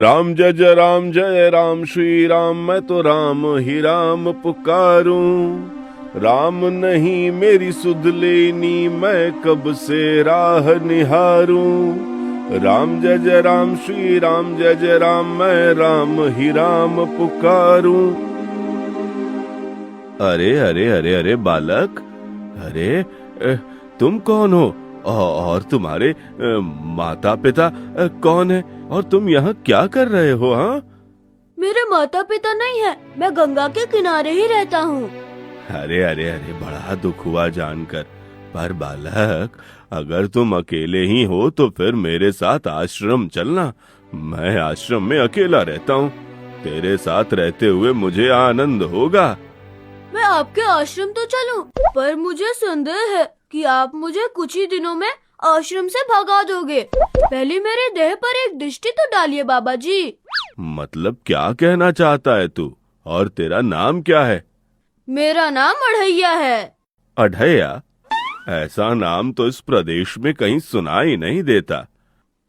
राम जय राम श्री राम, मैं तो राम ही राम पुकारूं। राम नहीं मेरी सुध लेनी, मैं कब से राह निहारूं। राम जय राम श्री राम, जय राम, मैं राम ही राम पुकारूं। अरे अरे अरे अरे बालक, अरे तुम कौन हो और तुम्हारे माता पिता कौन है और तुम यहाँ क्या कर रहे हो? हाँ, मेरे माता पिता नहीं है, मैं गंगा के किनारे ही रहता हूँ। अरे अरे अरे, बड़ा दुख हुआ जानकर। पर बालक, अगर तुम अकेले ही हो तो फिर मेरे साथ आश्रम चलना। मैं आश्रम में अकेला रहता हूँ, तेरे साथ रहते हुए मुझे आनंद होगा। मैं आपके आश्रम तो चलूं, पर मुझे संदेह है कि आप मुझे कुछ ही दिनों में आश्रम से भगा दोगे। पहले मेरे देह पर एक दृष्टि तो डालिए बाबा जी। मतलब क्या कहना चाहता है तू? और तेरा नाम क्या है? मेरा नाम अढ़ैया है। अढ़ैया? ऐसा नाम तो इस प्रदेश में कहीं सुना ही नहीं देता।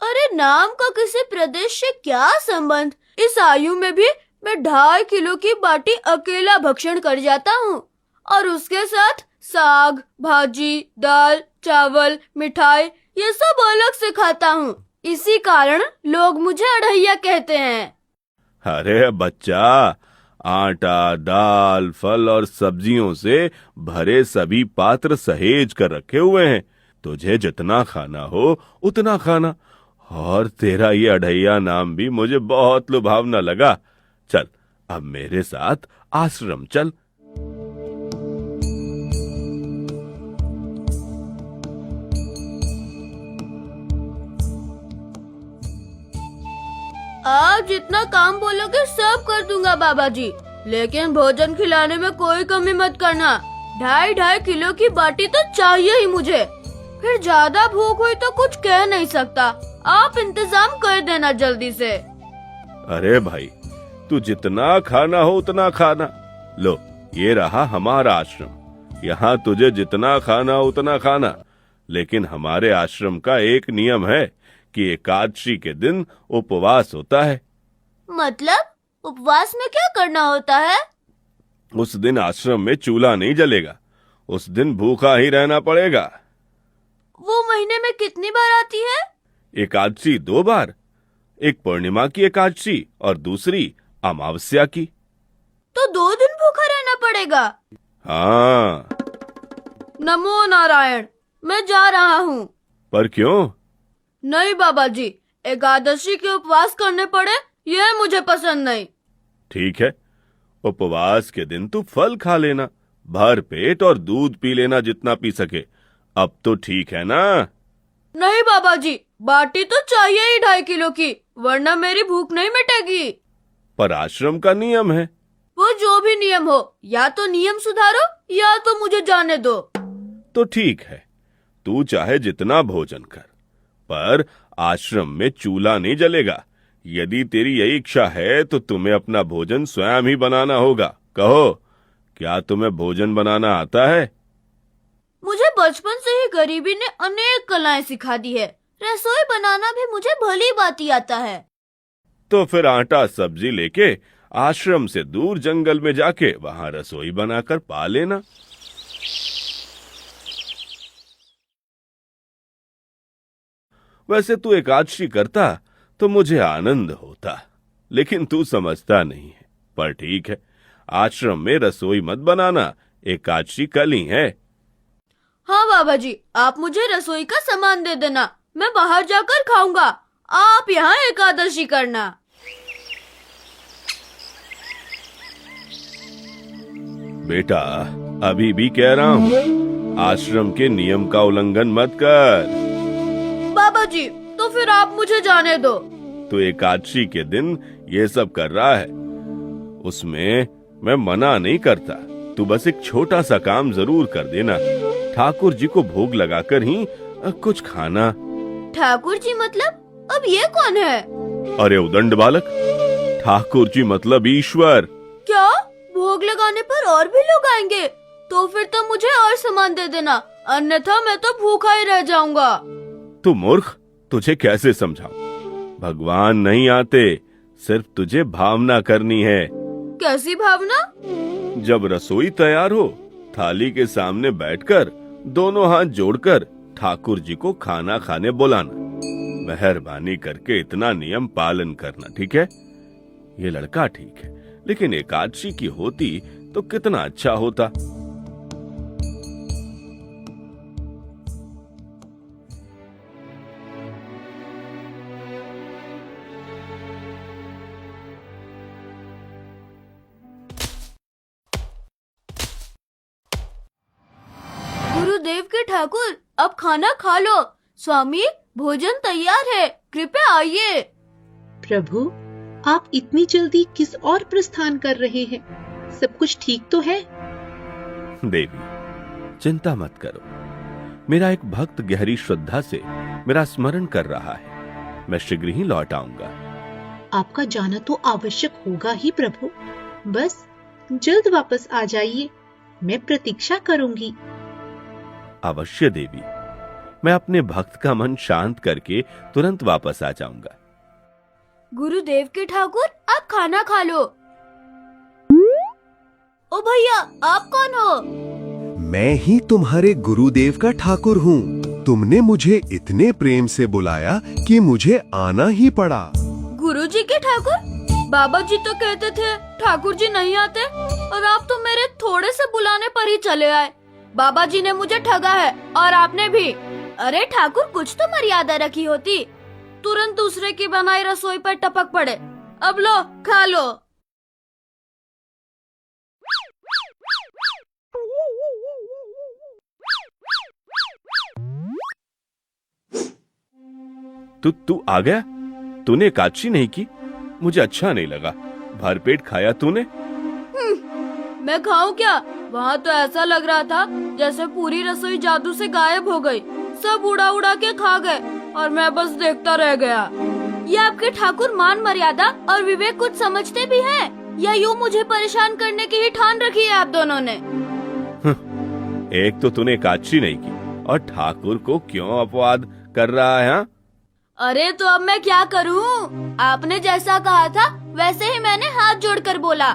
अरे नाम का किसी प्रदेश से क्या संबंध? इस आयु में भी मैं 2.5 किलो की बाटी अकेला भक्षण कर जाता हूँ, और उसके साथ साग, भाजी, दाल, चावल, मिठाई ये सब अलग से खाता हूँ। इसी कारण लोग मुझे अढ़ैया कहते हैं। अरे बच्चा, आटा, दाल, फल और सब्जियों से भरे सभी पात्र सहेज कर रखे हुए हैं। तुझे जितना खाना हो उतना खाना। और तेरा ये अढ़ैया नाम भी मुझे बहुत लुभावना लगा। चल, अब मेरे साथ आश्रम चल। आप जितना काम बोलोगे सब कर दूंगा बाबा जी, लेकिन भोजन खिलाने में कोई कमी मत करना। 2.5 किलो की बाटी तो चाहिए ही मुझे। फिर ज्यादा भूख हुई तो कुछ कह नहीं सकता। आप इंतजाम कर देना जल्दी से। अरे भाई, तू जितना खाना हो उतना खाना। लो, ये रहा हमारा आश्रम। यहाँ तुझे जितना खाना हो उतना खाना। लेकिन हमारे आश्रम का एक नियम है कि एकादशी के दिन उपवास होता है। मतलब उपवास में क्या करना होता है? उस दिन आश्रम में चूल्हा नहीं जलेगा। उस दिन भूखा ही रहना पड़ेगा। वो महीने में कितनी बार आती है? एकादशी 2 बार, एक पूर्णिमा की एकादशी और दूसरी अमावस्या की। तो 2 दिन भूखा रहना पड़ेगा। हाँ। नमो नारायण, मैं जा रहा हूँ। पर क्यों? नहीं बाबा जी, एकादशी के उपवास करने पड़े यह मुझे पसंद नहीं। ठीक है, उपवास के दिन तू फल खा लेना, भर पेट, और दूध पी लेना जितना पी सके। अब तो ठीक है ना? नहीं बाबा जी, बाटी तो चाहिए ही 2.5 किलो की, वरना मेरी भूख नहीं मिटेगी। पर आश्रम का नियम है। वो जो भी नियम हो, या तो नियम सुधारो या तो मुझे जाने दो। तो ठीक है, तू चाहे जितना भोजन कर, पर आश्रम में चूल्हा नहीं जलेगा। यदि तेरी यही इच्छा है तो तुम्हें अपना भोजन स्वयं ही बनाना होगा। कहो, क्या तुम्हें भोजन बनाना आता है? मुझे बचपन से ही गरीबी ने अनेक कलाएं सिखा दी है। रसोई बनाना भी मुझे भली भांति आता है। तो फिर आटा सब्जी लेके आश्रम से दूर जंगल में जाके वहां रसोई बनाकर पा लेना। वैसे तू एकादशी करता तो मुझे आनंद होता, लेकिन तू समझता नहीं है। पर ठीक है, आश्रम में रसोई मत बनाना, एकादशी कल ही है। हाँ बाबा जी, आप मुझे रसोई का सामान दे देना, मैं बाहर जाकर खाऊंगा। आप यहाँ एकादशी करना। बेटा, अभी भी कह रहा हूँ, आश्रम के नियम का उल्लंघन मत कर। बाबा जी, तो फिर आप मुझे जाने दो। तो एकादशी के दिन ये सब कर रहा है, उसमें मैं मना नहीं करता। तू बस एक छोटा सा काम जरूर कर देना। ठाकुर जी को भोग लगाकर ही कुछ खाना। ठाकुर जी मतलब? अब ये कौन है? अरे उदंड बालक, ठाकुर जी मतलब ईश्वर। क्या? भोग लगाने पर और भी लोग आएंगे? तो फिर तो मुझे और सामान दे देना, अन्यथा मैं तो भूखा ही रह जाऊंगा। तू मूर्ख, तुझे कैसे समझाऊं? भगवान नहीं आते, सिर्फ तुझे भावना करनी है। कैसी भावना? जब रसोई तैयार हो, थाली के सामने बैठकर दोनों हाथ जोड़कर ठाकुर जी को खाना खाने बुलाना। मेहरबानी करके इतना नियम पालन करना, ठीक है? ये लड़का ठीक है, लेकिन एकादशी की होती तो कितना अच्छा होता। गुरुदेव के ठाकुर, अब खाना खा लो। स्वामी, भोजन तैयार है, कृपया आइए। प्रभु, आप इतनी जल्दी किस और प्रस्थान कर रहे हैं? सब कुछ ठीक तो है? देवी, चिंता मत करो। मेरा एक भक्त गहरी श्रद्धा से मेरा स्मरण कर रहा है। मैं शीघ्र ही लौट आऊंगा। आपका जाना तो आवश्यक होगा ही प्रभु। बस जल्द वापस आ जाइए, मैं प्रतीक्षा करूंगी। अवश्य देवी, मैं अपने भक्त का मन शांत करके तुरंत वापस आ जाऊंगा। गुरुदेव के ठाकुर, आप खाना खा लो। ओ भैया, आप कौन हो? मैं ही तुम्हारे गुरुदेव का ठाकुर हूँ। तुमने मुझे इतने प्रेम से बुलाया कि मुझे आना ही पड़ा। गुरुजी के ठाकुर? बाबा जी तो कहते थे ठाकुर जी नहीं आते, और आप तो मेरे थोड़े से बुलाने पर ही चले आए। बाबा जी ने मुझे ठगा है, और आपने भी। अरे ठाकुर, कुछ तो मर्यादा रखी होती। तुरंत दूसरे की बनाई रसोई पर टपक पड़े। अब लो, खा लो। तू आ गया? तूने एकादशी नहीं की? मुझे अच्छा नहीं लगा। भरपेट खाया तूने? मैं खाऊं क्या? वहाँ तो ऐसा लग रहा था जैसे पूरी रसोई जादू से गायब हो गई। सब उड़ा उड़ा के खा गए और मैं बस देखता रह गया। ये आपके ठाकुर मान मर्यादा और विवेक कुछ समझते भी हैं, या यूँ मुझे परेशान करने की ही ठान रखी है आप दोनों ने? एक तो तूने एकादशी नहीं की, और ठाकुर को क्यों अपवाद कर रहा है? हाँ? अरे तो अब मैं क्या करूं? आपने जैसा कहा था वैसे ही मैंने हाथ जोड़कर बोला,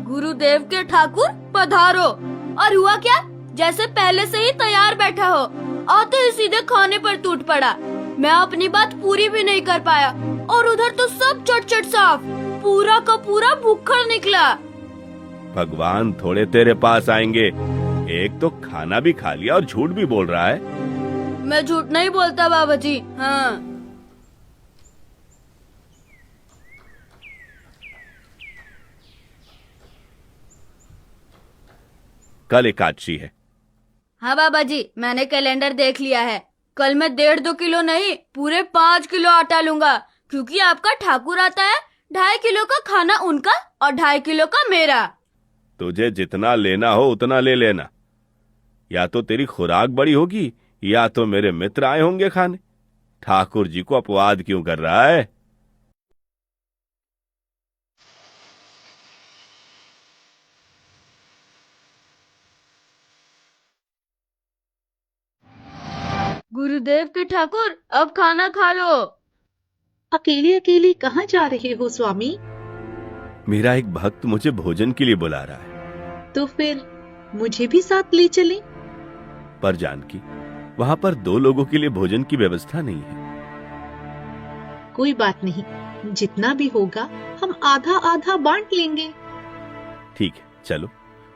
गुरुदेव के ठाकुर पधारो। और हुआ क्या? जैसे पहले से ही तैयार बैठा हो, आते ही सीधे खाने पर टूट पड़ा। मैं अपनी बात पूरी भी नहीं कर पाया, और उधर तो सब चट साफ, पूरा का पूरा भूखा निकला। भगवान थोड़े तेरे पास आएंगे। एक तो खाना भी खा लिया और झूठ भी बोल रहा है। मैं झूठ नहीं बोलता बाबा जी। हाँ, कल एकादशी है। हाँ बाबा जी, मैंने कैलेंडर देख लिया है। कल मैं 1.5-2 किलो नहीं, पूरे 5 किलो आटा लूंगा, क्योंकि आपका ठाकुर आता है। 2.5 किलो का खाना उनका और 2.5 किलो का मेरा। तुझे जितना लेना हो उतना ले लेना। या तो तेरी खुराक बड़ी होगी, या तो मेरे मित्र आए होंगे खाने। ठाकुर जी को अपवाद क्यों कर रहा है? गुरुदेव के ठाकुर, अब खाना खा लो। अकेले अकेले कहाँ जा रहे हो स्वामी? मेरा एक भक्त मुझे भोजन के लिए बुला रहा है। तो फिर मुझे भी साथ ले चलें। पर जानकी, वहाँ पर 2 लोगों के लिए भोजन की व्यवस्था नहीं है। कोई बात नहीं, जितना भी होगा हम आधा आधा बांट लेंगे। ठीक है, चलो।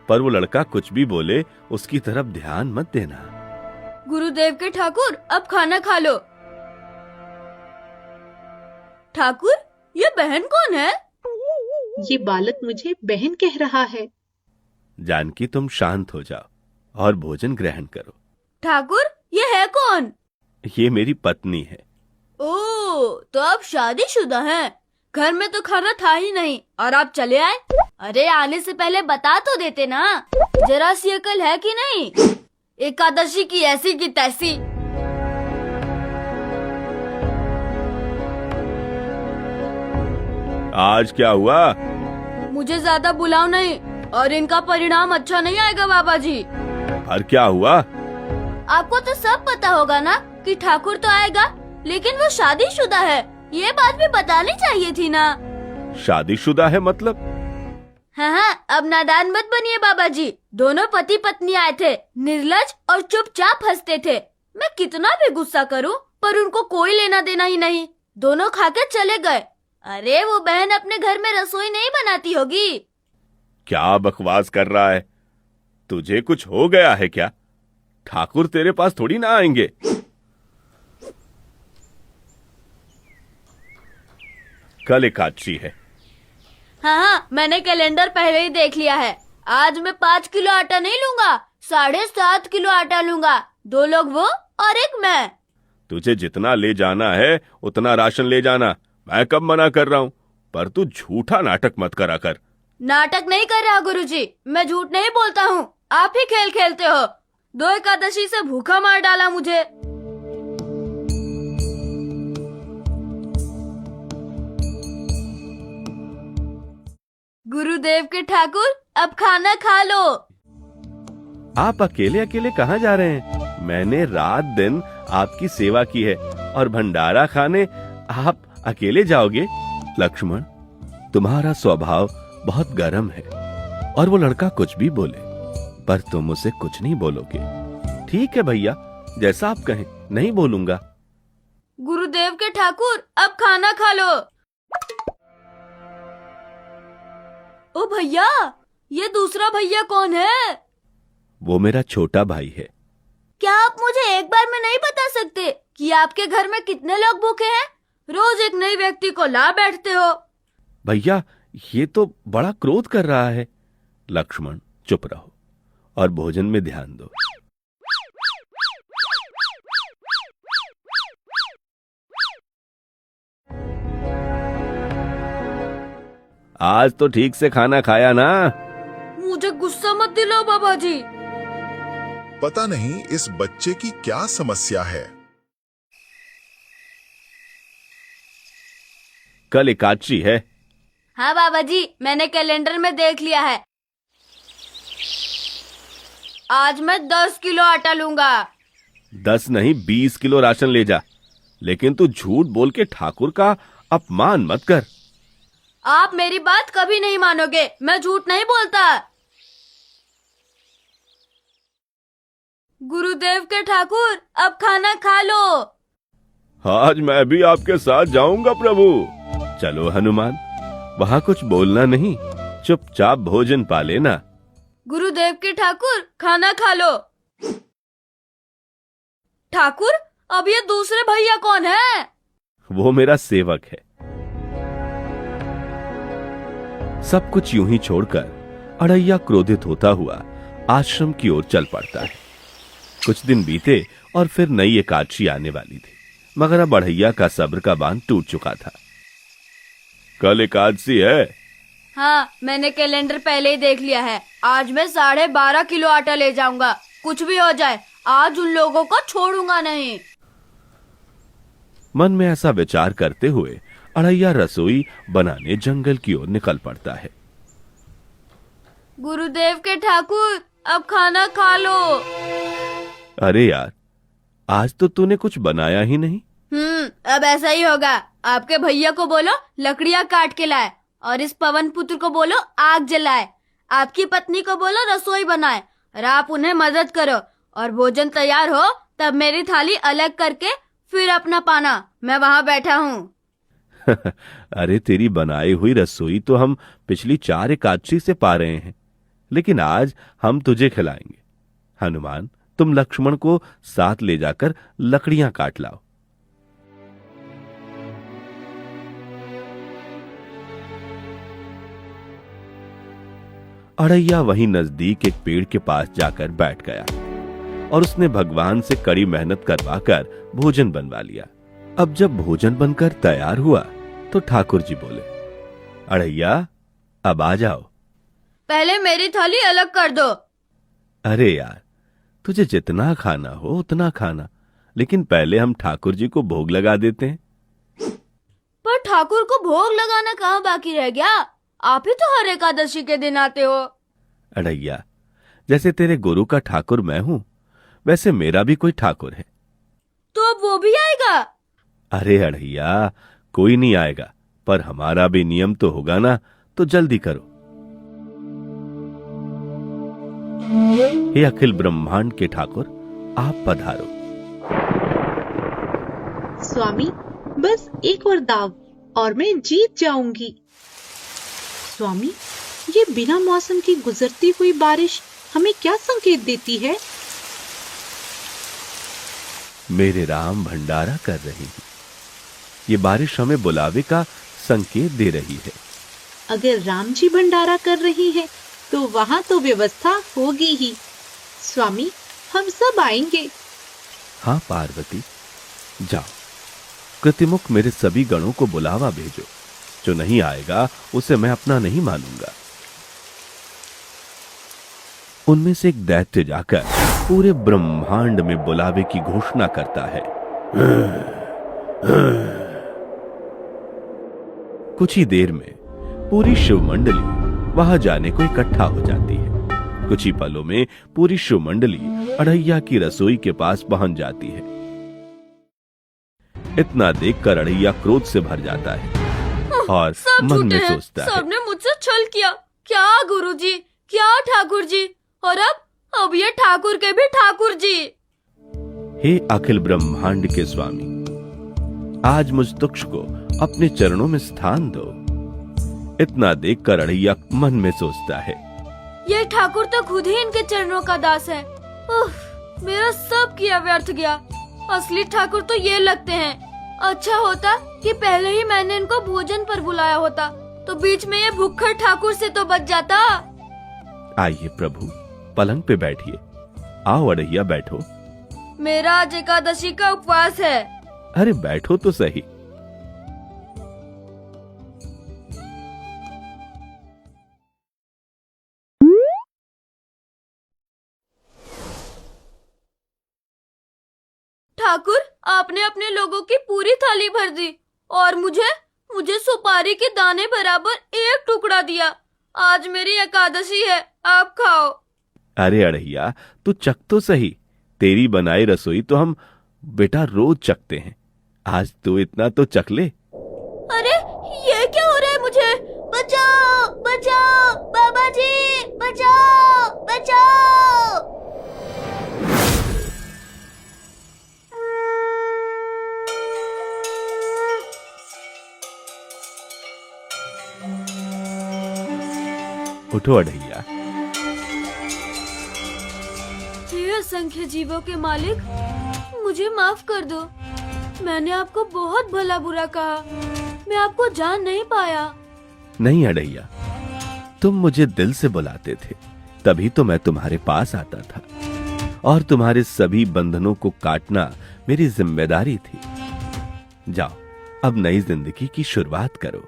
पर वो लड़का कुछ भी बोले, उसकी तरफ ध्यान मत देना। गुरुदेव के ठाकुर, अब खाना खा लो। ठाकुर, ये बहन कौन है? ये बालक मुझे बहन कह रहा है। जानकी, तुम शांत हो जाओ और भोजन ग्रहण करो। ठाकुर, ये है कौन? ये मेरी पत्नी है। ओह, तो आप शादीशुदा हैं। घर में तो खाना था ही नहीं और आप चले आए। अरे आने से पहले बता तो देते ना, जरा सी अकल है कि नहीं? एकादशी की ऐसी की तैसी। आज क्या हुआ? मुझे ज्यादा बुलाओ नहीं, और इनका परिणाम अच्छा नहीं आएगा बाबा जी। पर क्या हुआ? आपको तो सब पता होगा ना कि ठाकुर तो आएगा, लेकिन वो शादीशुदा है। ये बात भी बतानी चाहिए थी ना। शादीशुदा है मतलब? हाँ हाँ, अब नादान मत बनिए बाबा जी। दोनों पति पत्नी आए थे, निर्लज और चुपचाप हंसते थे। मैं कितना भी गुस्सा करूं, पर उनको कोई लेना देना ही नहीं। दोनों खाकर चले गए। अरे वो बहन अपने घर में रसोई नहीं बनाती होगी। क्या बकवास कर रहा है? तुझे कुछ हो गया है क्या? ठाकुर तेरे पास थोड़ी ना आएंगे। कल एकादशी है। हाँ हाँ, मैंने कैलेंडर पहले ही देख लिया है। आज मैं 5 किलो आटा नहीं लूंगा, 7.5 किलो आटा लूंगा। 2 लोग वो और एक मैं। तुझे जितना ले जाना है उतना राशन ले जाना। मैं कब मना कर रहा हूँ, पर तू झूठा नाटक मत करा कर। नाटक नहीं कर रहा गुरुजी, मैं झूठ नहीं बोलता हूँ। आप ही खेल खेलते हो। 2 एकादशी से भूखा मार डाला मुझे। गुरुदेव के ठाकुर, अब खाना खा लो। आप अकेले अकेले कहाँ जा रहे हैं? मैंने रात दिन आपकी सेवा की है और भंडारा खाने आप अकेले जाओगे? लक्ष्मण, तुम्हारा स्वभाव बहुत गर्म है और वो लड़का कुछ भी बोले, पर तुम उसे कुछ नहीं बोलोगे। ठीक है भैया, जैसा आप कहें, नहीं बोलूंगा। गुरुदेव के ठाकुर, अब खाना खा लो। ओ भैया, ये दूसरा भैया कौन है? वो मेरा छोटा भाई है। क्या आप मुझे एक बार में नहीं बता सकते कि आपके घर में कितने लोग भूखे हैं? रोज एक नए व्यक्ति को ला बैठते हो। भैया, ये तो बड़ा क्रोध कर रहा है। लक्ष्मण, चुप रहो और भोजन में ध्यान दो। आज तो ठीक से खाना खाया ना? मुझे गुस्सा मत दिलाओ बाबा जी। पता नहीं इस बच्चे की क्या समस्या है। कल एकादशी है। हाँ बाबा जी, मैंने कैलेंडर में देख लिया है। आज मैं 10 किलो आटा लूंगा। 10 नहीं, 20 किलो राशन ले जा। लेकिन तू झूठ बोल के ठाकुर का अपमान मत कर। आप मेरी बात कभी नहीं मानोगे। मैं झूठ नहीं बोलता। गुरुदेव के ठाकुर, अब खाना खा लो। आज मैं भी आपके साथ जाऊंगा प्रभु। चलो हनुमान, वहाँ कुछ बोलना नहीं, चुपचाप भोजन पा लेना। गुरुदेव के ठाकुर, खाना खा लो। ठाकुर, अब ये दूसरे भैया कौन है? वो मेरा सेवक है। सब कुछ यूं ही छोड़कर अड़ैया क्रोधित होता हुआ आश्रम की ओर चल पड़ता है। कुछ दिन बीते और फिर नई एकादशी आने वाली थी, मगर अब अड़ैया का सब्र का बांध टूट चुका था। कल एकादशी है। हाँ, मैंने कैलेंडर पहले ही देख लिया है। आज मैं 12.5 किलो आटा ले जाऊंगा। कुछ भी हो जाए, आज उन लोगों को छोड़ूंगा नहीं। मन में ऐसा विचार करते हुए अड़ैया रसोई बनाने जंगल की ओर निकल पड़ता है। गुरुदेव के ठाकुर, अब खाना खा लो। अरे यार, आज तो तूने कुछ बनाया ही नहीं। अब ऐसा ही होगा। आपके भैया को बोलो लकड़ियाँ काट के लाए, और इस पवन पुत्र को बोलो आग जलाए। आपकी पत्नी को बोलो रसोई बनाए, और आप उन्हें मदद करो। और भोजन तैयार हो तब मेरी थाली अलग करके फिर अपना पाना। मैं वहाँ बैठा हूँ। अरे, तेरी बनाई हुई रसोई तो हम पिछली 4 एकादशी से पा रहे हैं, लेकिन आज हम तुझे खिलाएंगे। हनुमान, तुम लक्ष्मण को साथ ले जाकर लकड़ियां काट लाओ। अड़ैया वहीं नजदीक एक पेड़ के पास जाकर बैठ गया और उसने भगवान से कड़ी मेहनत करवाकर भोजन बनवा लिया। अब जब भोजन बनकर तैयार हुआ तो ठाकुर जी बोले, अड़ैया, अब आ जाओ। पहले मेरी थाली अलग कर दो। अरे यार, तुझे जितना खाना हो उतना खाना, लेकिन पहले हम ठाकुर जी को भोग लगा देते हैं। पर ठाकुर को भोग लगाना कहाँ बाकी रह गया? आप ही तो हर एकादशी के दिन आते हो। अड़ैया, जैसे तेरे गुरु का ठाकुर मैं हूँ, वैसे मेरा भी कोई ठाकुर है। तो अब वो भी आएगा? अरे अड़ैया, कोई नहीं आएगा, पर हमारा भी नियम तो होगा ना, तो जल्दी करो। हे अखिल ब्रह्मांड के ठाकुर, आप पधारो। स्वामी, बस एक और दाव और मैं जीत जाऊंगी। स्वामी, ये बिना मौसम की गुजरती हुई बारिश हमें क्या संकेत देती है? मेरे राम भंडारा कर रही हैं। ये बारिश हमें बुलावे का संकेत दे रही है। अगर राम जी भंडारा कर रही हैं, तो वहां तो व्यवस्था होगी ही। स्वामी, हम सब आएंगे। हाँ पार्वती, जाओ, कृतिमुख मेरे सभी गणों को बुलावा भेजो। जो नहीं आएगा उसे मैं अपना नहीं मानूंगा। उनमें से एक दैत्य जाकर पूरे ब्रह्मांड में बुलावे की घोषणा करता है। कुछ ही देर में पूरी शिव मंडली वहां जाने को इकट्ठा हो जाती है। कुछ ही पलों में पूरी शिव मंडली अड़ैया की रसोई के पास पहुंच जाती है। इतना देखकर अड़ैया क्रोध से भर जाता है और मन में सोचता है, सबने मुझसे छल किया। क्या गुरुजी, क्या ठाकुर जी, और अब ये ठाकुर के भी ठाकुर जी। हे अखिल ब्रह्मांड के स्वामी, आज मुझ तुक्ष को अपने चरणों में स्थान दो। इतना देखकर अड़ैया मन में सोचता है, ये ठाकुर तो खुद ही इनके चरणों का दास है। मेरा सब किया व्यर्थ गया। असली ठाकुर तो ये लगते हैं। अच्छा होता कि पहले ही मैंने इनको भोजन पर बुलाया होता, तो बीच में ये भूखड़ ठाकुर से तो बच जाता। आइए प्रभु, पलंग पे बैठिए। आओ अड़ैया, बैठो। मेरा आज एकादशी का उपवास है। अरे बैठो तो सही। ठाकुर, आपने अपने लोगों की पूरी थाली भर दी और मुझे सुपारी के दाने बराबर एक टुकड़ा दिया। आज मेरी एकादशी है, आप खाओ। अरे अड़ैया, तू चख तो सही। तेरी बनाई रसोई तो हम बेटा रोज चखते हैं। आज तू इतना तो चख ले। अरे ये क्या हो रहा है मुझे? बचाओ बचाओ, बाबा जी बचाओ बचाओ। उठो अड़ैया। हे असंख्य जीवों के मालिक, मुझे माफ कर दो। मैंने आपको बहुत भला बुरा कहा। मैं आपको जान नहीं पाया। नहीं अड़ैया, तुम मुझे दिल से बुलाते थे, तभी तो मैं तुम्हारे पास आता था, और तुम्हारे सभी बंधनों को काटना मेरी जिम्मेदारी थी। जाओ, अब नई जिंदगी की शुरुआत करो।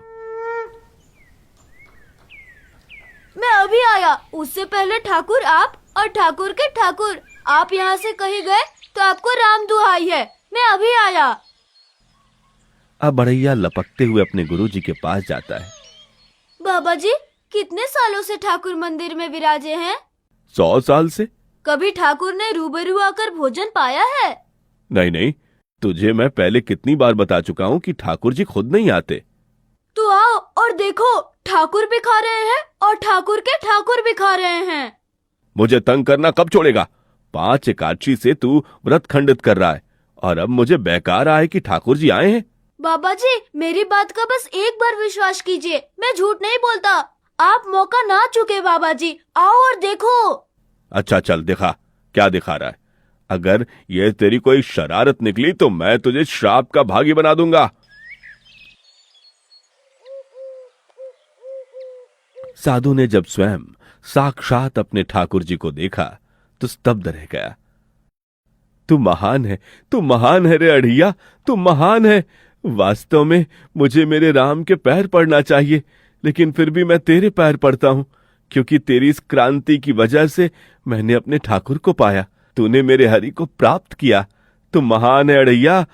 मैं अभी आया। उससे पहले ठाकुर आप और ठाकुर के ठाकुर आप यहाँ से कहीं गए तो आपको राम दुहाई है। मैं अभी आया। अब अड़ैया लपकते हुए अपने गुरुजी के पास जाता है। बाबा जी, कितने सालों से ठाकुर मंदिर में विराजे हैं? 100 साल से। कभी ठाकुर ने रूबरू आकर भोजन पाया है? नहीं नहीं, तुझे मैं पहले कितनी बार बता चुका हूँ कि ठाकुर जी खुद नहीं आते। तो आओ और देखो, ठाकुर भी खा रहे हैं और ठाकुर के ठाकुर भी खा रहे हैं। मुझे तंग करना कब छोड़ेगा? 5 एकादशी से तू व्रत खंडित कर रहा है, और अब मुझे बेकार आए कि ठाकुर जी आए हैं। बाबा जी, मेरी बात का बस एक बार विश्वास कीजिए। मैं झूठ नहीं बोलता। आप मौका ना चुके बाबा जी। आओ और देखो। अच्छा चल दिखा, क्या दिखा रहा है। अगर ये तेरी कोई शरारत निकली तो मैं तुझे श्राप का भागी बना दूंगा। साधु ने जब स्वयं साक्षात अपने ठाकुर जी को देखा तो स्तब्ध रह गया। तू महान है, तू महान है रे अड़ैया, तू महान है। वास्तव में मुझे मेरे राम के पैर पड़ना चाहिए, लेकिन फिर भी मैं तेरे पैर पड़ता हूं, क्योंकि तेरी इस क्रांति की वजह से मैंने अपने ठाकुर को पाया। तूने मेरे हरि को प्राप्त किया। तू महान है अड़ैया,